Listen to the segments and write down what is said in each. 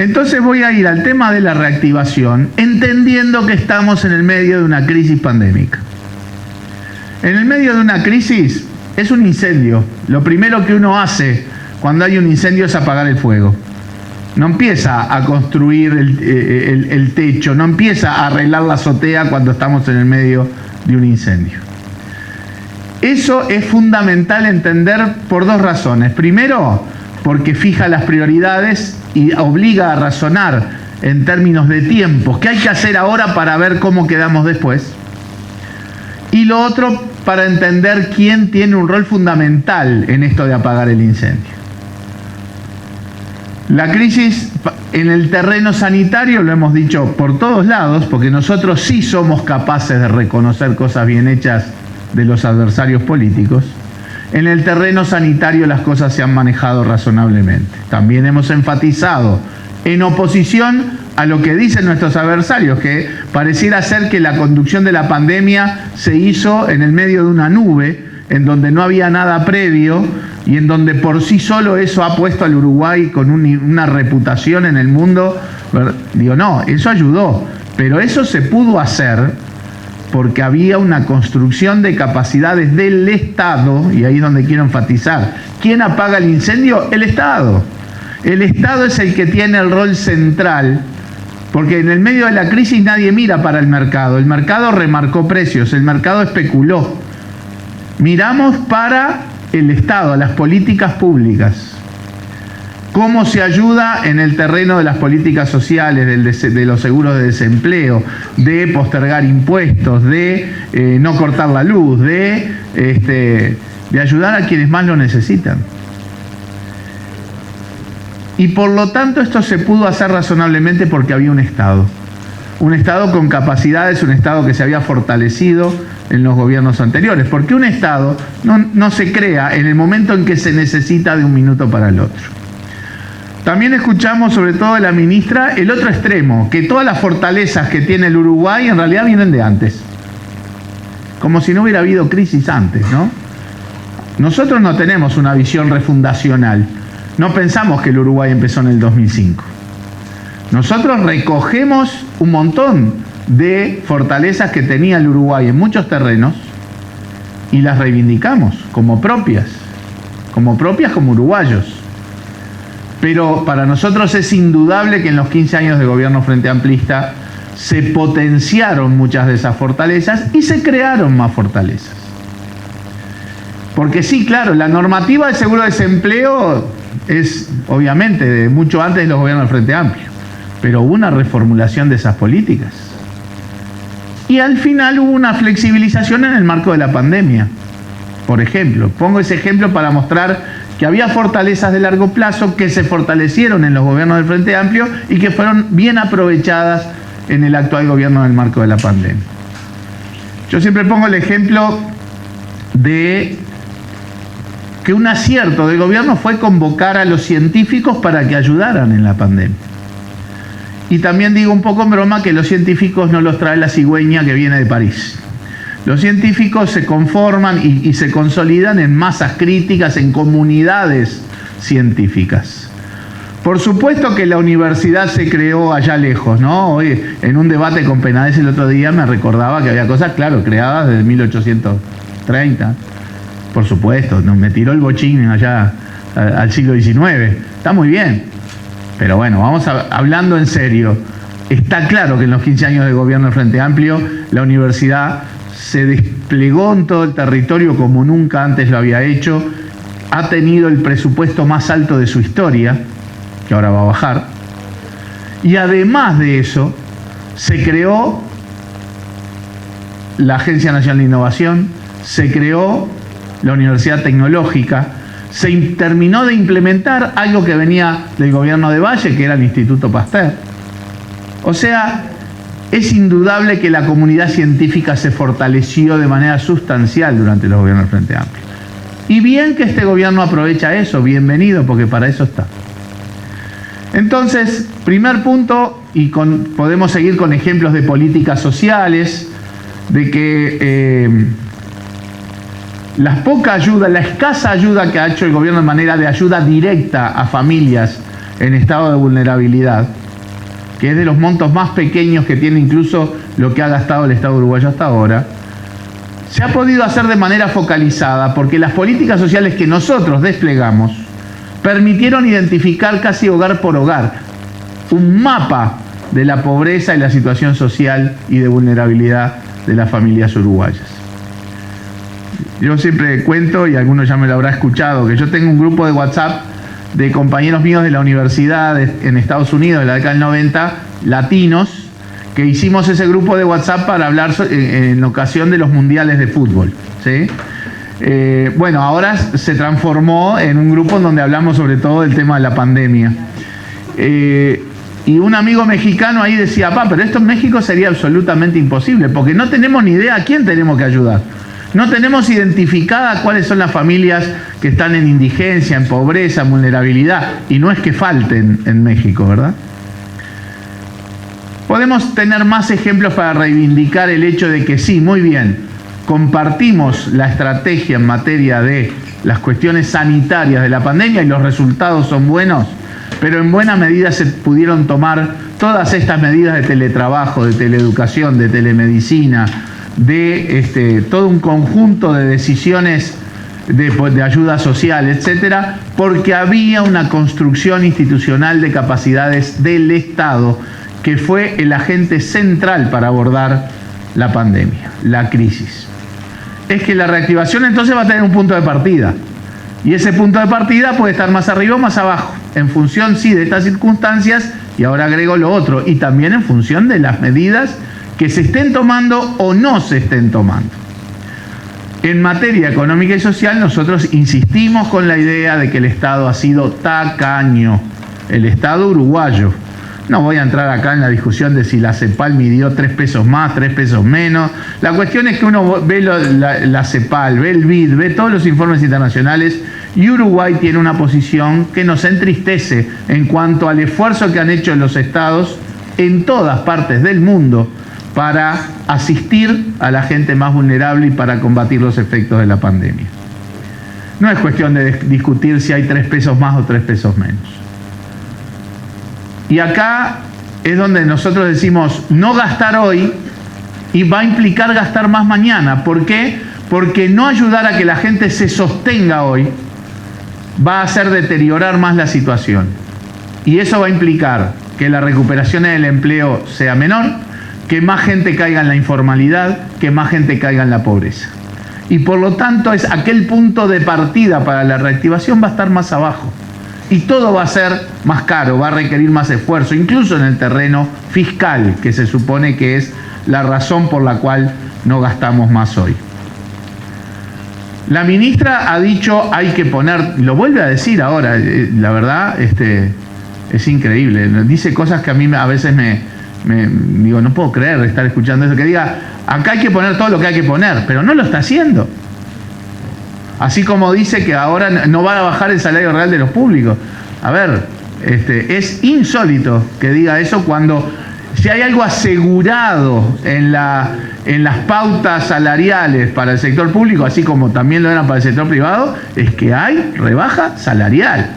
Entonces voy a ir al tema de la reactivación, entendiendo que estamos en el medio de una crisis pandémica. En el medio de una crisis es un incendio. Lo primero que uno hace cuando hay un incendio es apagar el fuego. No empieza a construir el techo, no empieza a arreglar la azotea cuando estamos en el medio de un incendio. Eso es fundamental entender por dos razones. Primero, porque fija las prioridades y obliga a razonar en términos de tiempos. ¿Qué hay que hacer ahora para ver cómo quedamos después? Y lo otro, para entender quién tiene un rol fundamental en esto de apagar el incendio. La crisis en el terreno sanitario, lo hemos dicho por todos lados, porque nosotros sí somos capaces de reconocer cosas bien hechas de los adversarios políticos. En el terreno sanitario las cosas se han manejado razonablemente. También hemos enfatizado, en oposición a lo que dicen nuestros adversarios, que pareciera ser que la conducción de la pandemia se hizo en el medio de una nube, en donde no había nada previo y en donde por sí solo eso ha puesto al Uruguay con una reputación en el mundo. Digo, no, eso ayudó, pero eso se pudo hacer porque había una construcción de capacidades del Estado, y ahí es donde quiero enfatizar. ¿Quién apaga el incendio? El Estado. El Estado es el que tiene el rol central, porque en el medio de la crisis nadie mira para el mercado remarcó precios, el mercado especuló. Miramos para el Estado, las políticas públicas. ¿Cómo se ayuda en el terreno de las políticas sociales, de los seguros de desempleo, de postergar impuestos, de no cortar la luz, de ayudar a quienes más lo necesitan? Y por lo tanto esto se pudo hacer razonablemente porque había un Estado con capacidades, un Estado que se había fortalecido en los gobiernos anteriores, porque un Estado no se crea en el momento en que se necesita de un minuto para el otro. También escuchamos, sobre todo de la ministra, el otro extremo, que todas las fortalezas que tiene el Uruguay en realidad vienen de antes, como si no hubiera habido crisis antes, ¿no? Nosotros no tenemos una visión refundacional, no pensamos que el Uruguay empezó en el 2005. Nosotros recogemos un montón de fortalezas que tenía el Uruguay en muchos terrenos y las reivindicamos como propias como uruguayos. Pero para nosotros es indudable que en los 15 años de gobierno Frente Amplista se potenciaron muchas de esas fortalezas y se crearon más fortalezas. Porque sí, claro, la normativa de seguro de desempleo es obviamente de mucho antes de los gobiernos del Frente Amplio, pero hubo una reformulación de esas políticas. Y al final hubo una flexibilización en el marco de la pandemia. Por ejemplo, pongo ese ejemplo para mostrar que había fortalezas de largo plazo que se fortalecieron en los gobiernos del Frente Amplio y que fueron bien aprovechadas en el actual gobierno en el marco de la pandemia. Yo siempre pongo el ejemplo de que un acierto del gobierno fue convocar a los científicos para que ayudaran en la pandemia. Y también digo un poco en broma que los científicos no los trae la cigüeña que viene de París. Los científicos se conforman y se consolidan en masas críticas, en comunidades científicas. Por supuesto que la universidad se creó allá lejos, ¿no? Hoy, en un debate con Penades el otro día me recordaba que había cosas, claro, creadas desde 1830. Por supuesto, me tiró el bochín allá al siglo XIX. Está muy bien. Pero bueno, hablando en serio. Está claro que en los 15 años de gobierno del Frente Amplio, la universidad se desplegó en todo el territorio como nunca antes lo había hecho, ha tenido el presupuesto más alto de su historia, que ahora va a bajar, y además de eso, se creó la Agencia Nacional de Innovación, se creó la Universidad Tecnológica, se terminó de implementar algo que venía del gobierno de Valle, que era el Instituto Pasteur. O sea, es indudable que la comunidad científica se fortaleció de manera sustancial durante los gobiernos del Frente Amplio. Y bien que este gobierno aprovecha eso, bienvenido, porque para eso está. Entonces, primer punto, y podemos seguir con ejemplos de políticas sociales, de que la escasa ayuda que ha hecho el gobierno de manera de ayuda directa a familias en estado de vulnerabilidad, que es de los montos más pequeños que tiene incluso lo que ha gastado el Estado uruguayo hasta ahora, se ha podido hacer de manera focalizada porque las políticas sociales que nosotros desplegamos permitieron identificar casi hogar por hogar un mapa de la pobreza y la situación social y de vulnerabilidad de las familias uruguayas. Yo siempre cuento, y algunos ya me lo habrán escuchado, que yo tengo un grupo de WhatsApp de compañeros míos de la universidad en Estados Unidos de la década del 90, latinos, que hicimos ese grupo de WhatsApp para hablar en ocasión de los mundiales de fútbol, ¿sí? Bueno, ahora se transformó en un grupo en donde hablamos sobre todo del tema de la pandemia. Y un amigo mexicano ahí decía, pero esto en México sería absolutamente imposible, porque no tenemos ni idea a quién tenemos que ayudar. No tenemos identificada cuáles son las familias que están en indigencia, en pobreza, en vulnerabilidad. Y no es que falten en México, ¿verdad? Podemos tener más ejemplos para reivindicar el hecho de que sí, muy bien, compartimos la estrategia en materia de las cuestiones sanitarias de la pandemia y los resultados son buenos, pero en buena medida se pudieron tomar todas estas medidas de teletrabajo, de teleeducación, de telemedicina, de todo un conjunto de decisiones de ayuda social, etcétera, porque había una construcción institucional de capacidades del Estado que fue el agente central para abordar la pandemia, la crisis. Es que la reactivación entonces va a tener un punto de partida, y ese punto de partida puede estar más arriba o más abajo, en función, sí, de estas circunstancias, y ahora agrego lo otro, y también en función de las medidas que se estén tomando o no se estén tomando. En materia económica y social, nosotros insistimos con la idea de que el Estado ha sido tacaño, el Estado uruguayo. No voy a entrar acá en la discusión de si la CEPAL midió 3 pesos más, 3 pesos menos. La cuestión es que uno ve la CEPAL, ve el BID, ve todos los informes internacionales, y Uruguay tiene una posición que nos entristece en cuanto al esfuerzo que han hecho los estados en todas partes del mundo para asistir a la gente más vulnerable y para combatir los efectos de la pandemia. No es cuestión de discutir si hay 3 pesos más o 3 pesos menos. Y acá es donde nosotros decimos no gastar hoy y va a implicar gastar más mañana. ¿Por qué? Porque no ayudar a que la gente se sostenga hoy va a hacer deteriorar más la situación. Y eso va a implicar que la recuperación del empleo sea menor, que más gente caiga en la informalidad, que más gente caiga en la pobreza. Y por lo tanto es aquel punto de partida para la reactivación va a estar más abajo. Y todo va a ser más caro, va a requerir más esfuerzo, incluso en el terreno fiscal, que se supone que es la razón por la cual no gastamos más hoy. La ministra ha dicho hay que poner, lo vuelve a decir ahora, la verdad es increíble, dice cosas que a mí a veces me digo, no puedo creer estar escuchando eso, que diga, acá hay que poner todo lo que hay que poner, pero no lo está haciendo. Así como dice que ahora no va a bajar el salario real de los públicos. A ver, es insólito que diga eso cuando si hay algo asegurado en las pautas salariales para el sector público, así como también lo eran para el sector privado, es que hay rebaja salarial.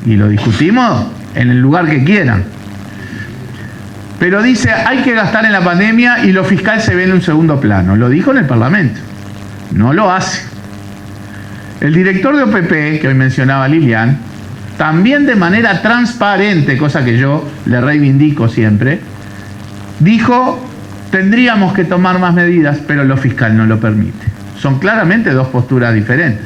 Y lo discutimos en el lugar que quieran. Pero dice, hay que gastar en la pandemia y lo fiscal se ve en un segundo plano. Lo dijo en el Parlamento. No lo hace. El director de OPP, que hoy mencionaba Lilian, también de manera transparente, cosa que yo le reivindico siempre, dijo, tendríamos que tomar más medidas, pero lo fiscal no lo permite. Son claramente dos posturas diferentes.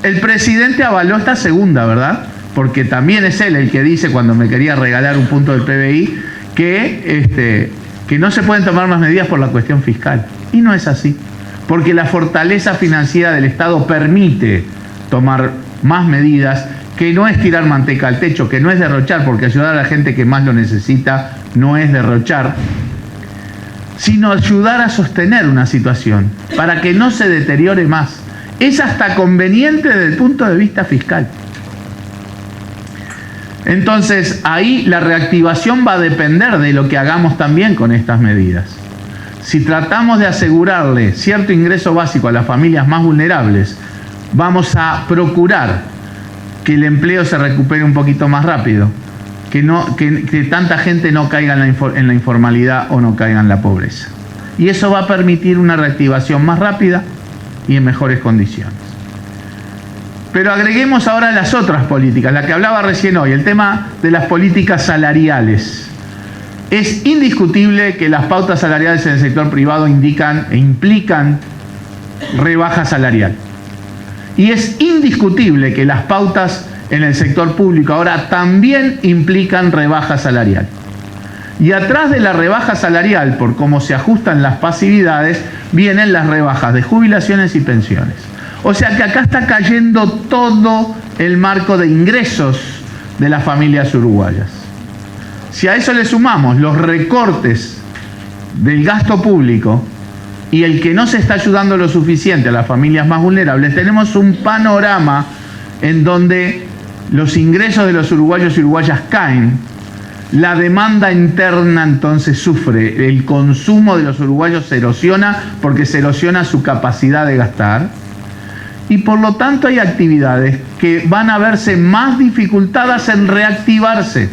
El presidente avaló esta segunda, ¿verdad? Porque también es él el que dice, cuando me quería regalar un punto del PBI, que no se pueden tomar más medidas por la cuestión fiscal. Y no es así. Porque la fortaleza financiera del Estado permite tomar más medidas, que no es tirar manteca al techo, que no es derrochar, porque ayudar a la gente que más lo necesita no es derrochar, sino ayudar a sostener una situación para que no se deteriore más. Es hasta conveniente desde el punto de vista fiscal. Entonces, ahí la reactivación va a depender de lo que hagamos también con estas medidas. Si tratamos de asegurarle cierto ingreso básico a las familias más vulnerables, vamos a procurar que el empleo se recupere un poquito más rápido. que tanta gente no caiga en la informalidad o no caiga en la pobreza. Y eso va a permitir una reactivación más rápida y en mejores condiciones. Pero agreguemos ahora las otras políticas, la que hablaba recién hoy, el tema de las políticas salariales. Es indiscutible que las pautas salariales en el sector privado indican e implican rebaja salarial. Y es indiscutible que las pautas en el sector público ahora también implican rebaja salarial. Y atrás de la rebaja salarial, por cómo se ajustan las pasividades, vienen las rebajas de jubilaciones y pensiones. O sea que acá está cayendo todo el marco de ingresos de las familias uruguayas. Si a eso le sumamos los recortes del gasto público y el que no se está ayudando lo suficiente a las familias más vulnerables, tenemos un panorama en donde los ingresos de los uruguayos y uruguayas caen, la demanda interna entonces sufre, el consumo de los uruguayos se erosiona porque se erosiona su capacidad de gastar, y por lo tanto hay actividades que van a verse más dificultadas en reactivarse,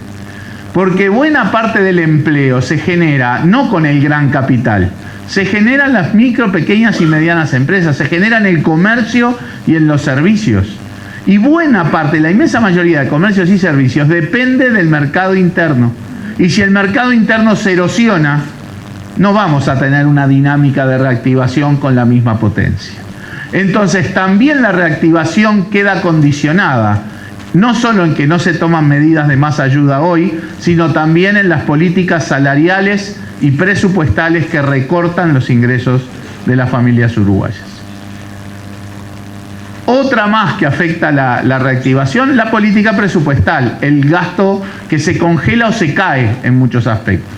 porque buena parte del empleo se genera no con el gran capital, se genera en las micro, pequeñas y medianas empresas, se genera en el comercio y en los servicios. Y buena parte, la inmensa mayoría de comercios y servicios depende del mercado interno. Y si el mercado interno se erosiona, no vamos a tener una dinámica de reactivación con la misma potencia. Entonces también la reactivación queda condicionada, no solo en que no se toman medidas de más ayuda hoy, sino también en las políticas salariales y presupuestales que recortan los ingresos de las familias uruguayas. Otra más que afecta la reactivación, la política presupuestal, el gasto que se congela o se cae en muchos aspectos.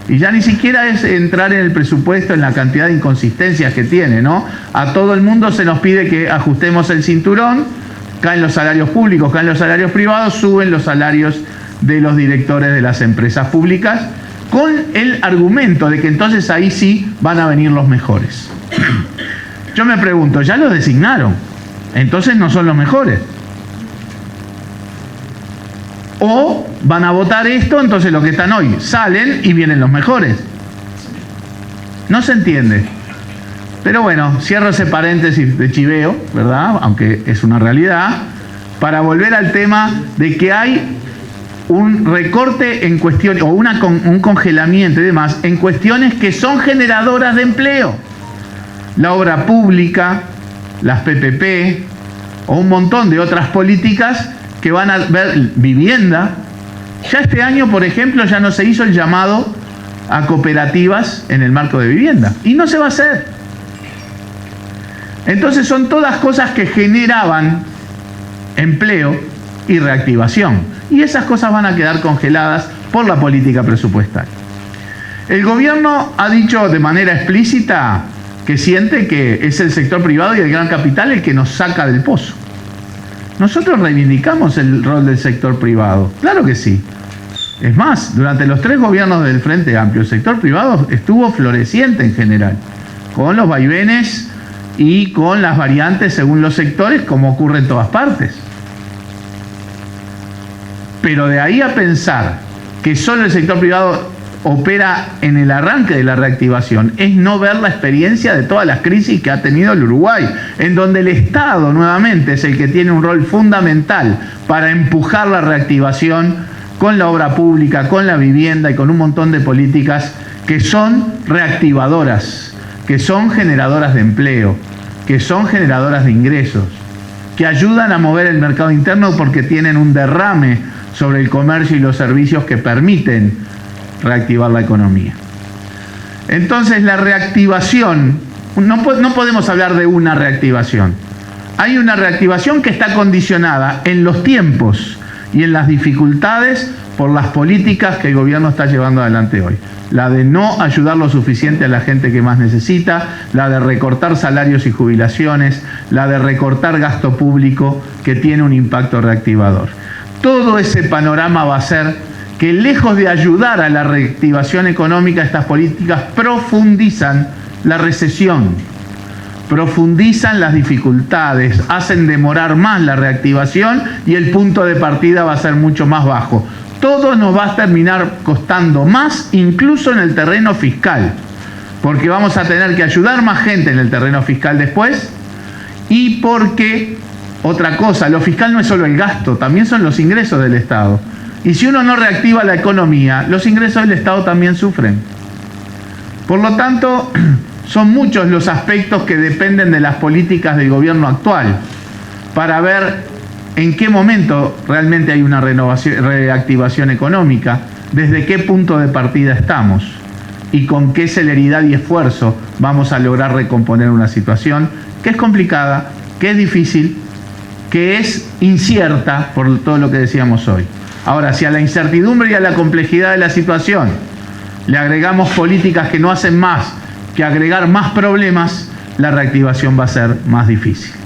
Y ya ni siquiera es entrar en el presupuesto, en la cantidad de inconsistencias que tiene, ¿no? A todo el mundo se nos pide que ajustemos el cinturón, caen los salarios públicos, caen los salarios privados, suben los salarios de los directores de las empresas públicas, con el argumento de que entonces ahí sí van a venir los mejores. Yo me pregunto, ¿ya los designaron? Entonces no son los mejores. O van a votar esto, entonces los que están hoy salen y vienen los mejores. No se entiende. Pero bueno, cierro ese paréntesis de chiveo, ¿verdad? Aunque es una realidad, para volver al tema de que hay un recorte en cuestión, o un congelamiento y demás, en cuestiones que son generadoras de empleo. La obra pública, las PPP, o un montón de otras políticas que van a ver vivienda. Ya este año, por ejemplo, ya no se hizo el llamado a cooperativas en el marco de vivienda. Y no se va a hacer. Entonces son todas cosas que generaban empleo y reactivación. Y esas cosas van a quedar congeladas por la política presupuestaria. El gobierno ha dicho de manera explícita que siente que es el sector privado y el gran capital el que nos saca del pozo. Nosotros reivindicamos el rol del sector privado, claro que sí. Es más, durante los 3 gobiernos del Frente Amplio, el sector privado estuvo floreciente en general, con los vaivenes y con las variantes según los sectores, como ocurre en todas partes. Pero de ahí a pensar que solo el sector privado opera en el arranque de la reactivación, es no ver la experiencia de todas las crisis que ha tenido el Uruguay, en donde el Estado nuevamente es el que tiene un rol fundamental para empujar la reactivación con la obra pública, con la vivienda y con un montón de políticas que son reactivadoras, que son generadoras de empleo, que son generadoras de ingresos, que ayudan a mover el mercado interno porque tienen un derrame sobre el comercio y los servicios que permiten reactivar la economía. Entonces la reactivación, no podemos hablar de una reactivación. Hay una reactivación que está condicionada en los tiempos y en las dificultades por las políticas que el gobierno está llevando adelante hoy. La de no ayudar lo suficiente a la gente que más necesita, la de recortar salarios y jubilaciones, la de recortar gasto público que tiene un impacto reactivador. Todo ese panorama va a ser que lejos de ayudar a la reactivación económica, estas políticas profundizan la recesión, profundizan las dificultades, hacen demorar más la reactivación y el punto de partida va a ser mucho más bajo. todo nos va a terminar costando más, incluso en el terreno fiscal, porque vamos a tener que ayudar más gente en el terreno fiscal después, y porque, otra cosa, lo fiscal no es solo el gasto, también son los ingresos del Estado. Y si uno no reactiva la economía, los ingresos del Estado también sufren. Por lo tanto, son muchos los aspectos que dependen de las políticas del gobierno actual para ver en qué momento realmente hay una reactivación económica, desde qué punto de partida estamos y con qué celeridad y esfuerzo vamos a lograr recomponer una situación que es complicada, que es difícil, que es incierta por todo lo que decíamos hoy. Ahora, si a la incertidumbre y a la complejidad de la situación le agregamos políticas que no hacen más que agregar más problemas, la reactivación va a ser más difícil.